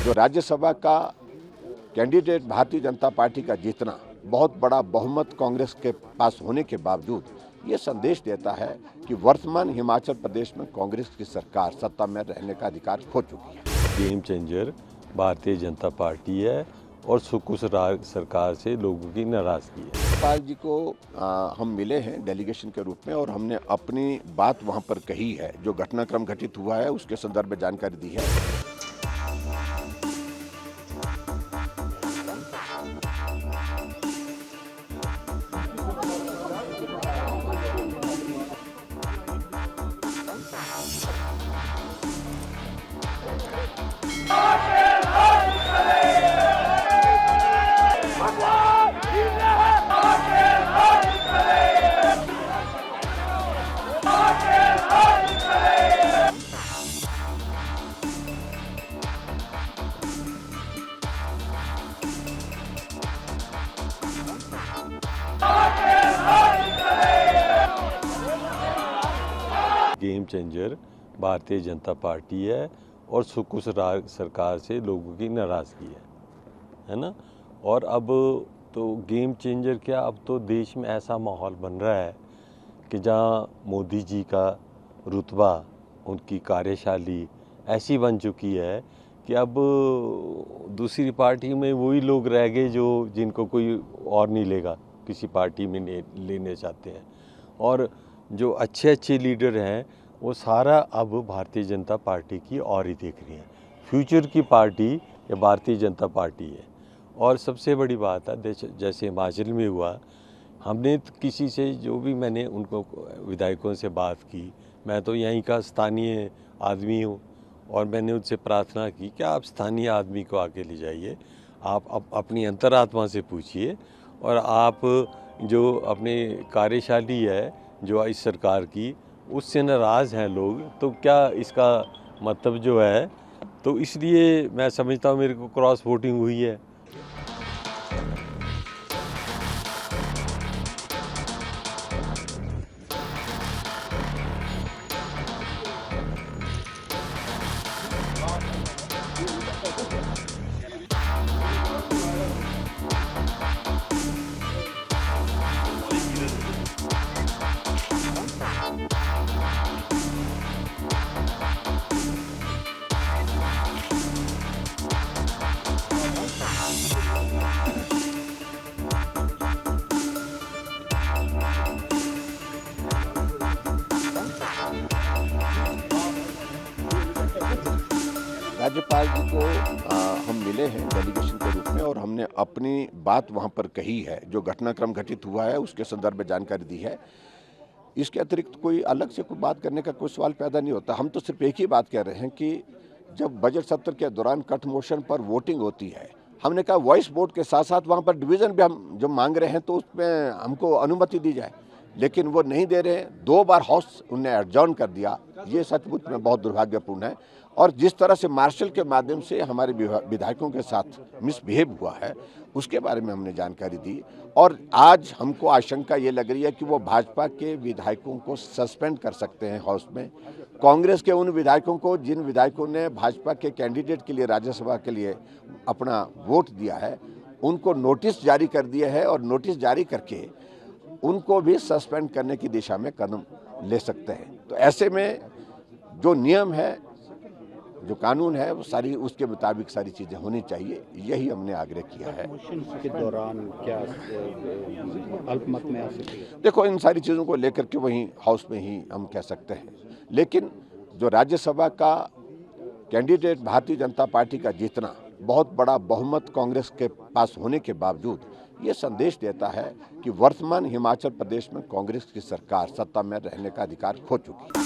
जो राज्यसभा का candidate Bharatiya Janata party का जीतना बहुत बड़ा बहुमत कांग्रेस के पास होने के बावजूद ये संदेश देता है कि वर्तमान हिमाचल प्रदेश में कांग्रेस की सरकार सत्ता में रहने का अधिकार खो चुकी है। Game changer Bharatiya Janata party है और सुकुश सरकार से लोगों की नाराजगी है। राज्यपाल जी को हम मिले हैं डेलीगेशन के रूप में और हमने अपनी बात वहां पर कही है। जो घटनाक्रम घटित हुआ है उसके संदर्भ में जानकारी दी है। Game changer Bharatiya Janata party है और सुकुश सरकार से लोगों की नाराज़गी है ना। और अब तो गेम चेंजर क्या, अब तो देश में ऐसा माहौल बन रहा है कि जहां मोदी जी का रुतबा, उनकी कार्यशैली ऐसी बन चुकी है कि अब दूसरी पार्टी में वही लोग रह गए जो जिनको कोई और नहीं लेगा, किसी पार्टी में लेने चाहते हैं। और जो अच्छे अच्छे लीडर हैं वो सारा अब भारतीय जनता पार्टी की और ही देख रही हैं। फ्यूचर की पार्टी ये भारतीय जनता पार्टी है। और सबसे बड़ी बात है, जैसे हिमाचल में हुआ, हमने किसी से जो भी मैंने उनको विधायकों से बात की, मैं तो यहीं का स्थानीय आदमी हूँ और मैंने उनसे प्रार्थना की कि आप स्थानीय आदमी को आगे ले जाइए, आप अपनी अंतरात्मा से पूछिए और आप जो अपने कार्यशैली है जो इस सरकार की, उससे नाराज़ हैं लोग, तो क्या इसका मतलब जो है, तो इसलिए मैं समझता हूँ मेरे को क्रॉस वोटिंग हुई है। राज्यपाल जी को हम मिले हैं डेलीगेशन के रूप में और हमने अपनी बात वहां पर कही है। जो घटनाक्रम घटित हुआ है उसके संदर्भ में जानकारी दी है। इसके अतिरिक्त कोई अलग से कोई बात करने का कोई सवाल पैदा नहीं होता। हम तो सिर्फ एक ही बात कह रहे हैं कि जब बजट सत्र के दौरान कट मोशन पर वोटिंग होती है, हमने कहा वॉइस वोट के साथ साथ वहाँ पर डिवीज़न भी हम जो मांग रहे हैं तो उसमें हमको अनुमति दी जाए, लेकिन वो नहीं दे रहे हैं। 2 बार हाउस उन्हें एडजॉर्न कर दिया। ये सचमुच में बहुत दुर्भाग्यपूर्ण है। और जिस तरह से मार्शल के माध्यम से हमारे विधायकों के साथ मिसबिहेव हुआ है उसके बारे में हमने जानकारी दी। और आज हमको आशंका ये लग रही है कि वो भाजपा के विधायकों को सस्पेंड कर सकते हैं हाउस में। कांग्रेस के उन विधायकों को जिन विधायकों ने भाजपा के कैंडिडेट के लिए राज्यसभा के लिए अपना वोट दिया है, उनको नोटिस जारी कर दिया है और नोटिस जारी करके उनको भी सस्पेंड करने की दिशा में कदम ले सकते हैं। तो ऐसे में जो नियम है, जो कानून है, वो सारी उसके मुताबिक सारी चीज़ें होनी चाहिए, यही हमने आग्रह किया है। के दौरान क्या अल्पमत में आ सकती है? देखो, इन सारी चीज़ों को लेकर के वहीं हाउस में ही हम कह सकते हैं, लेकिन जो राज्यसभा का कैंडिडेट भारतीय जनता पार्टी का जीतना बहुत बड़ा बहुमत कांग्रेस के पास होने के बावजूद ये संदेश देता है कि वर्तमान हिमाचल प्रदेश में कांग्रेस की सरकार सत्ता में रहने का अधिकार खो चुकी है।